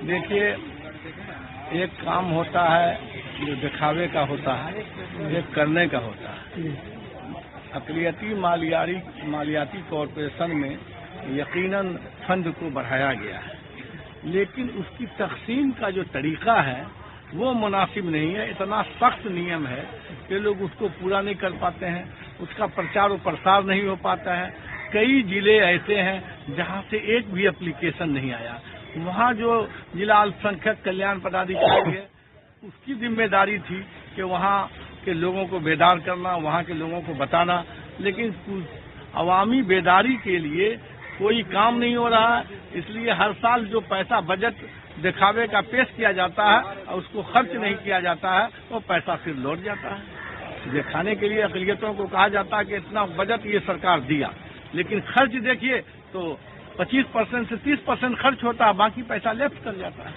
देखिए, एक काम होता है जो दिखावे का होता है, एक करने का होता है। अक़लियती मालियाती कॉरपोरेशन में यकीनन फंड को बढ़ाया गया है, लेकिन उसकी तकसीम का जो तरीका है वो मुनासिब नहीं है। इतना सख्त नियम है कि लोग उसको पूरा नहीं कर पाते हैं, उसका प्रचार और प्रसार नहीं हो पाता है। कई जिले ऐसे हैं जहां से एक भी एप्लीकेशन नहीं आया। वहां जो जिला अल्पसंख्यक कल्याण पदाधिकारी है, उसकी जिम्मेदारी थी कि वहां के लोगों को बेदार करना, वहां के लोगों को बताना, लेकिन अवामी बेदारी के लिए कोई काम नहीं हो रहा है। इसलिए हर साल जो पैसा बजट दिखावे का पेश किया जाता है और उसको खर्च नहीं किया जाता है, वो पैसा फिर लौट जाता है। दिखाने के लिए अक़लियतों को कहा जाता है कि इतना बजट ये सरकार दिया, लेकिन खर्च देखिए तो 25% से 30% खर्च होता है, बाकी पैसा लेफ्ट कर जाता है।